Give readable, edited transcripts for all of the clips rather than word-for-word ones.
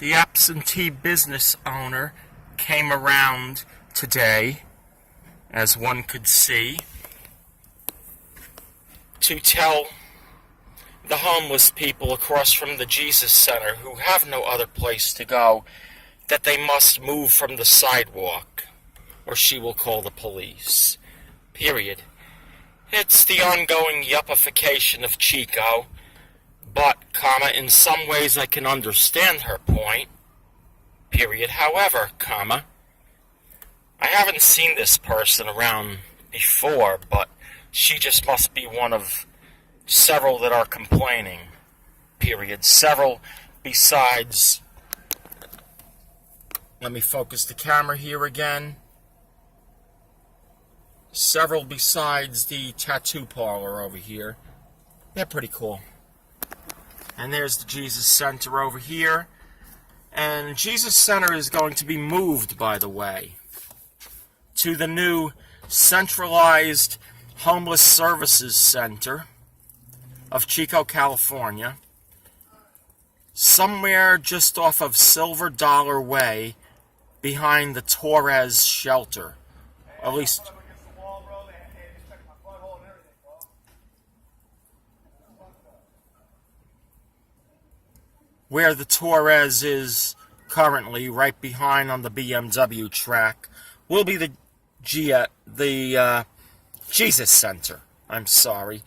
The absentee business owner came around today, as one could see, to tell the homeless people across from the Jesus Center who have no other place to go that they must move from the sidewalk, or she will call the police. Period. It's the ongoing yuppification of Chico, but, in some ways I can understand her point. Period. However, I haven't seen this person around before, but she just must be one of several that are complaining. Period. Several besides... Let me focus the camera here again. Several besides the tattoo parlor over here. They're pretty cool. And there's the Jesus Center over here. And Jesus Center is going to be moved, by the way, to the new centralized homeless services center of Chico, California, somewhere just off of Silver Dollar Way behind the Torres shelter. At least... where the Torres is currently, right behind on the BMW track, will be the Jesus Center. I'm sorry.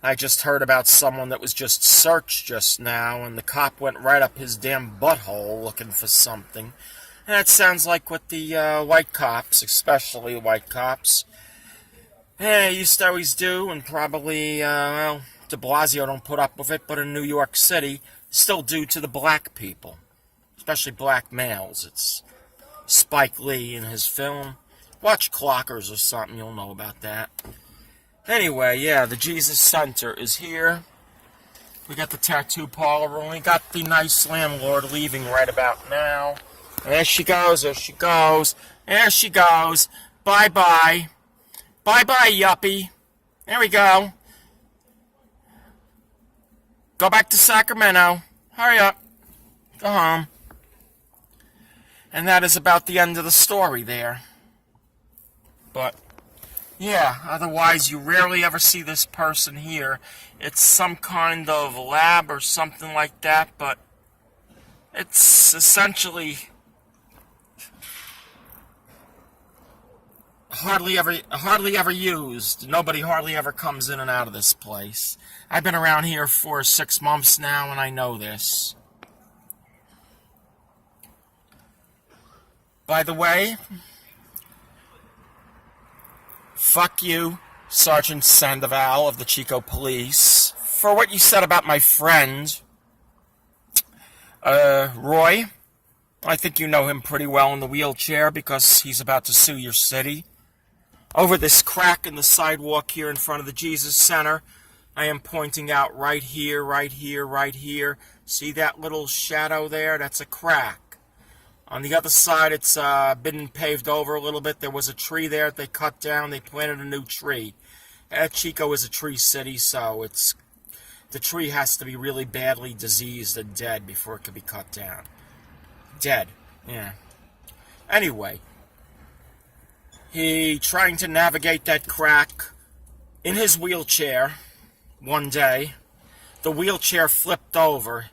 I just heard about someone that was just searched just now, and the cop went right up his damn butthole looking for something. And that sounds like what the white cops, especially white cops, used to always do, and probably, de Blasio don't put up with it, but in New York City, still do to the black people, especially black males. It's Spike Lee in his film. Watch Clockers or something, you'll know about that. Anyway, yeah, the Jesus Center is here. We got the tattoo parlor, and we got the nice landlord leaving right about now. There she goes, there she goes, there she goes. Bye-bye. Bye-bye, yuppie. There we go. Go back to Sacramento. Hurry up. Go home. And that is about the end of the story there. But, yeah, otherwise you rarely ever see this person here. It's some kind of lab or something like that, but it's essentially hardly ever used. Nobody hardly ever comes in and out of this place. I've been around here for 6 months now, and I know this. By the way, fuck you, Sergeant Sandoval of the Chico Police, for what you said about my friend, Roy. I think you know him pretty well in the wheelchair because he's about to sue your city. Over this crack in the sidewalk here in front of the Jesus Center, I am pointing out right here, right here, right here. See that little shadow there? That's a crack. On the other side, it's been paved over a little bit. There was a tree there that they cut down. They planted a new tree. Chico is a tree city, so the tree has to be really badly diseased and dead before it can be cut down. Dead, yeah. Anyway, he trying to navigate that crack in his wheelchair. One day, the wheelchair flipped over.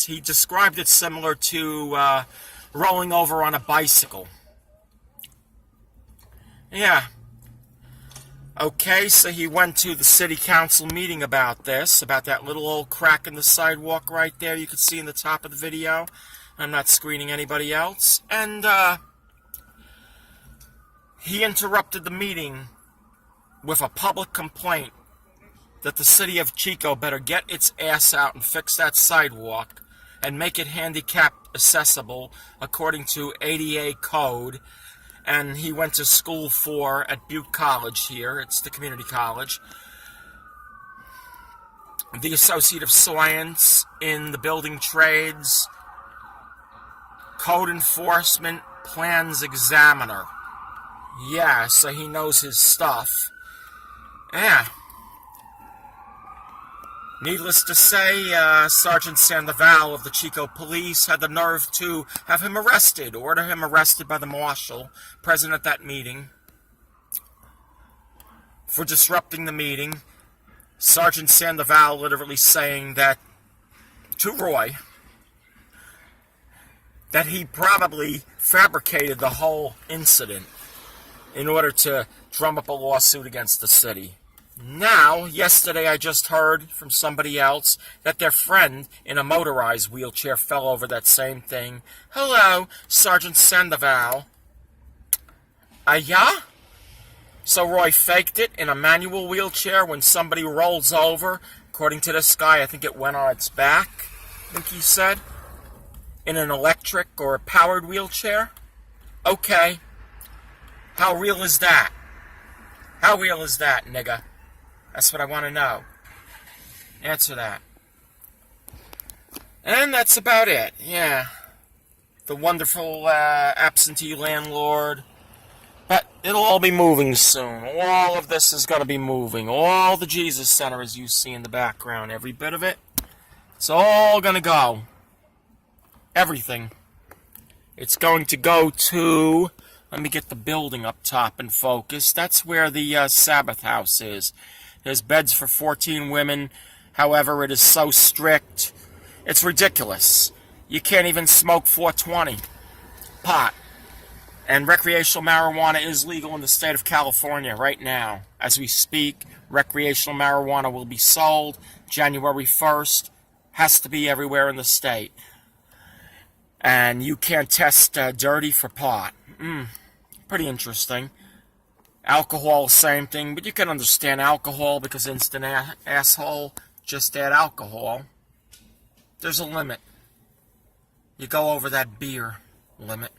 He described it similar to rolling over on a bicycle. Yeah. Okay, so he went to the city council meeting about this, about that little old crack in the sidewalk right there you can see in the top of the video. I'm not screening anybody else. And he interrupted the meeting with a public complaint that the city of Chico better get its ass out and fix that sidewalk and make it handicap accessible according to ADA code. And he went to school at Butte College here. It's the community college. The Associate of Science in the building trades. Code enforcement plans examiner. Yeah, so he knows his stuff. Yeah. Needless to say, Sergeant Sandoval of the Chico police had the nerve to have him arrested, order him arrested by the marshal present at that meeting for disrupting the meeting. Sergeant Sandoval literally saying that to Roy that he probably fabricated the whole incident in order to drum up a lawsuit against the city. Now, yesterday I just heard from somebody else that their friend in a motorized wheelchair fell over that same thing. Hello, Sergeant Sandoval. Yeah? So Roy faked it in a manual wheelchair when somebody rolls over. According to this guy, I think it went on its back, I think he said. In an electric or a powered wheelchair? Okay. How real is that? How real is that, nigga? That's what I want to know. Answer that. And that's about it, yeah. The wonderful absentee landlord. But it'll all be moving soon. All of this is going to be moving. All the Jesus Center, as you see in the background, every bit of it. It's all going to go. Everything. It's going to go to... Let me get the building up top in focus. That's where the Sabbath house is. There's beds for 14 women. However, it is so strict. It's ridiculous. You can't even smoke 420 pot. And recreational marijuana is legal in the state of California right now. As we speak, recreational marijuana will be sold January 1st. Has to be everywhere in the state. And you can't test dirty for pot. Pretty interesting. Alcohol, same thing, but you can understand alcohol because instant asshole, just add alcohol. There's a limit. You go over that beer limit,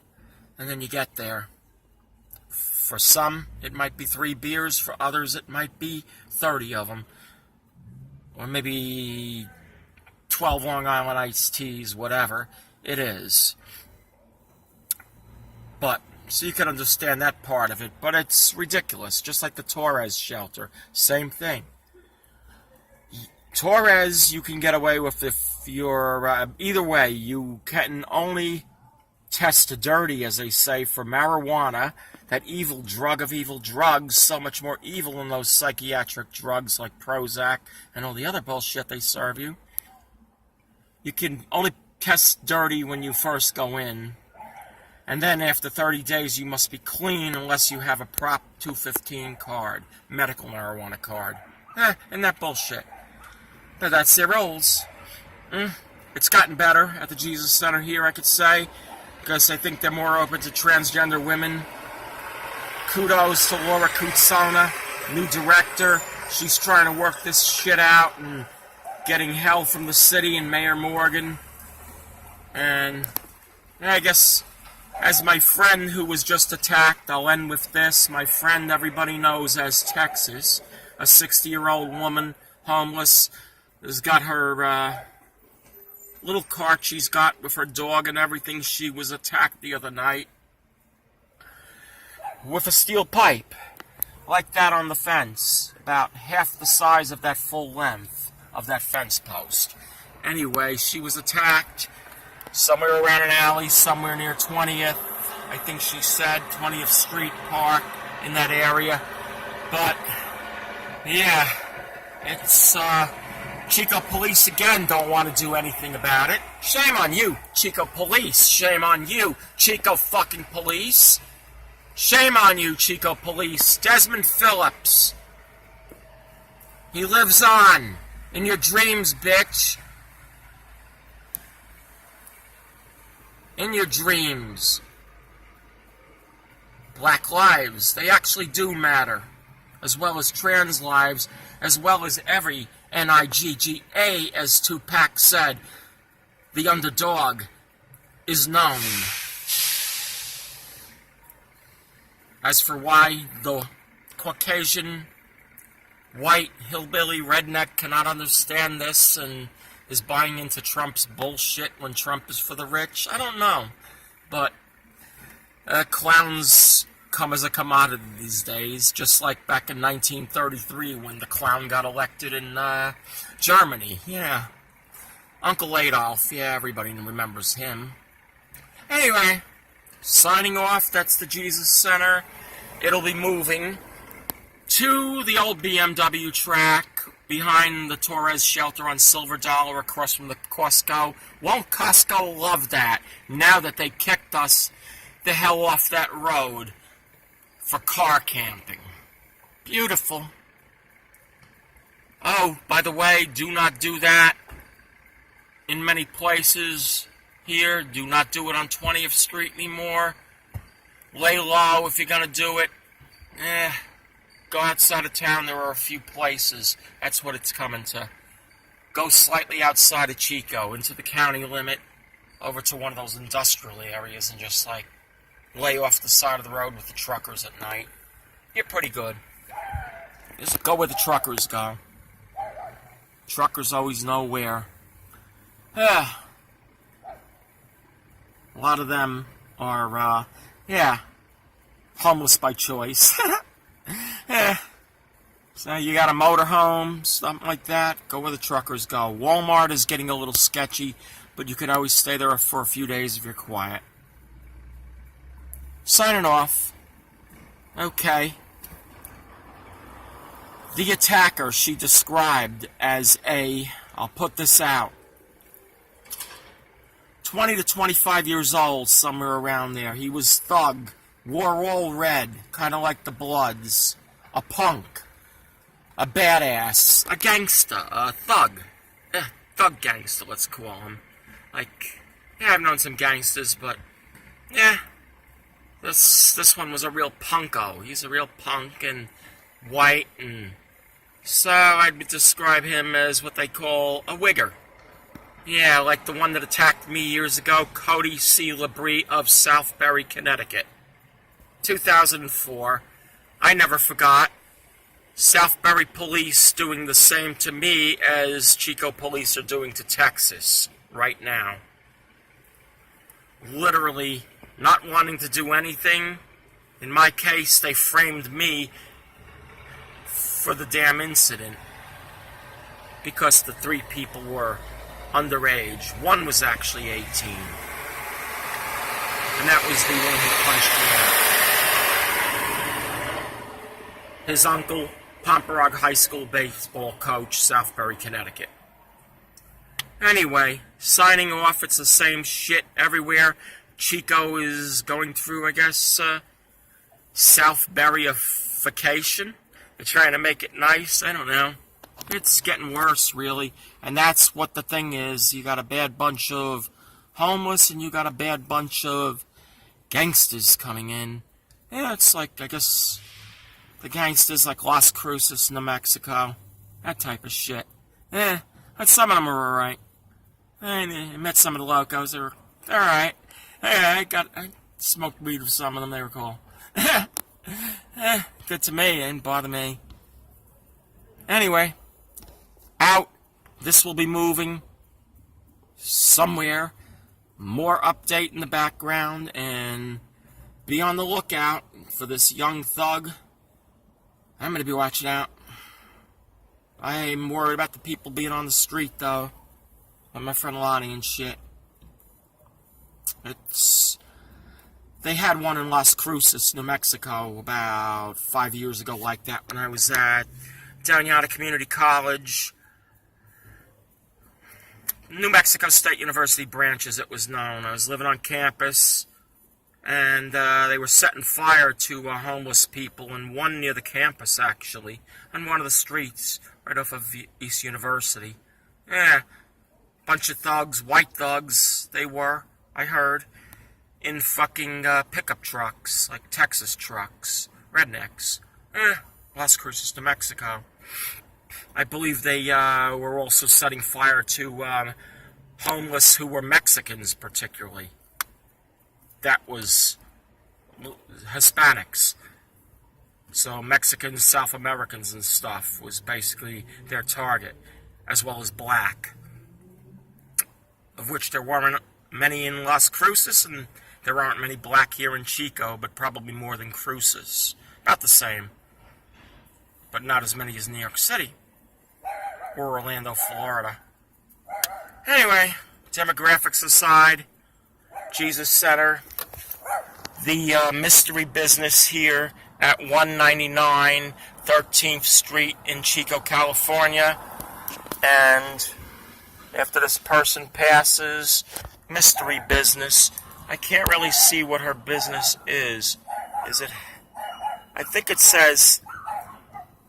and then you get there. For some, it might be 3 beers. For others, it might be 30 of them. Or maybe 12 Long Island iced teas, whatever it is. But... so you can understand that part of it, but it's ridiculous. Just like the Torres shelter, same thing. Torres, you can get away with if you're either way. You can only test dirty, as they say, for marijuana, that evil drug of evil drugs, so much more evil than those psychiatric drugs like Prozac and all the other bullshit they serve you. You can only test dirty when you first go in. And then after 30 days, you must be clean unless you have a Prop 215 card, medical marijuana card. And that bullshit. But that's their rules. It's gotten better at the Jesus Center here, I could say, because I think they're more open to transgender women. Kudos to Laura Kutsona, new director. She's trying to work this shit out and getting hell from the city and Mayor Morgan. And I guess... as my friend who was just attacked, I'll end with this. My friend everybody knows as Texas, a 60-year-old woman, homeless, has got her little cart she's got with her dog and everything. She was attacked the other night with a steel pipe, like that on the fence, about half the size of that full length of that fence post. Anyway, she was attacked. Somewhere around an alley, somewhere near 20th, I think she said, 20th Street Park, in that area. But, yeah, it's, Chico police again don't want to do anything about it. Shame on you, Chico police. Shame on you, Chico fucking police. Shame on you, Chico police. Desmond Phillips. He lives on. In your dreams, bitch. In your dreams. Black lives, they actually do matter. As well as trans lives, as well as every N-I-G-G-A, as Tupac said. The underdog is known. As for why the Caucasian, white, hillbilly, redneck cannot understand this and is buying into Trump's bullshit when Trump is for the rich, I don't know. But clowns become as a commodity these days, just like back in 1933 when the clown got elected in Germany. Yeah. Uncle Adolf, yeah, everybody remembers him. Anyway, signing off, that's the Jesus Center. It'll be moving to the old BMW track behind the Torres shelter on Silver Dollar across from the Costco. Won't Costco love that now that they kicked us the hell off that road for car camping? Beautiful. Oh, by the way, do not do that in many places here. Do not do it on 20th Street anymore. Lay low if you're going to do it. Go outside of town. There are a few places. That's what it's coming to. Go slightly outside of Chico, into the county limit, over to one of those industrial areas, and just, like, lay off the side of the road with the truckers at night. You're pretty good. Just go where the truckers go. Truckers always know where. A lot of them are, homeless by choice. So you got a motorhome, something like that, go where the truckers go. Walmart is getting a little sketchy, but you can always stay there for a few days if you're quiet. Signing off. Okay. The attacker she described as I'll put this out, 20 to 25 years old, somewhere around there. He was thug, wore all red, kind of like the Bloods, a punk, a badass, a gangster, a thug. Thug gangster, let's call him. Like, yeah, I've known some gangsters, but, yeah, this one was a real punko. He's a real punk and white, and so I'd describe him as what they call a wigger. Yeah, like the one that attacked me years ago, Cody C. Labrie of Southbury, Connecticut. 2004. I never forgot. Southbury police doing the same to me as Chico police are doing to Texas right now. Literally not wanting to do anything. In my case, they framed me for the damn incident because the 3 people were underage. One was actually 18. And that was the one who punched me out. His uncle, Pomperaug High School baseball coach, Southbury, Connecticut. Anyway, signing off. It's the same shit everywhere. Chico is going through, I guess, Southburyification. They're trying to make it nice. I don't know. It's getting worse, really. And that's what the thing is. You got a bad bunch of homeless, and you got a bad bunch of gangsters coming in. Yeah, it's like, I guess, the gangsters like Las Cruces, New Mexico. That type of shit. But some of them are alright. I met some of the locals. They were alright. I smoked weed with some of them. They were cool. Good to me. Didn't bother me. Anyway, out. This will be moving somewhere. More update in the background, and be on the lookout for this young thug. I'm going to be watching out. I'm worried about the people being on the street, though. Like my friend Lonnie and shit. They had one in Las Cruces, New Mexico, about 5 years ago like that when I was at Downyatta Community College. New Mexico State University branch, as it was known. I was living on campus, and they were setting fire to homeless people, and one near the campus, actually, on one of the streets, right off of East University. Yeah, bunch of thugs, white thugs, they were, I heard, in fucking pickup trucks, like Texas trucks, rednecks. Las Cruces, New Mexico. I believe they were also setting fire to homeless who were Mexicans, particularly. That was Hispanics. So Mexicans, South Americans and stuff was basically their target, as well as black. Of which there weren't many in Las Cruces, and There aren't many black here in Chico, but probably more than Cruces. About the same. But not as many as New York City. Or Orlando, Florida. Anyway, demographics aside, Jesus Center, the mystery business here at 199 13th Street in Chico, California. And after this person passes, mystery business. I can't really see what her business is. Is it... I think it says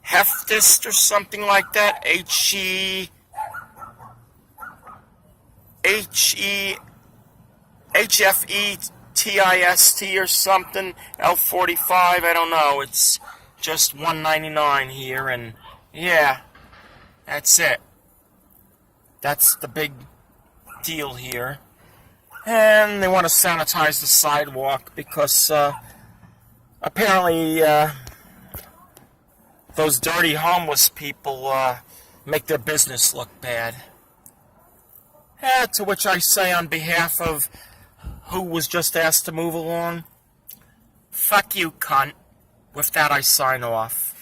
Heftist or something like that. H-E-H-E... H-F-E-T-I-S-T or something. L45, I don't know. It's just 199 here, and yeah, that's it. That's the big deal here. And they want to sanitize the sidewalk because apparently those dirty homeless people make their business look bad. To which I say on behalf of who was just asked to move along, fuck you, cunt. With that, I sign off.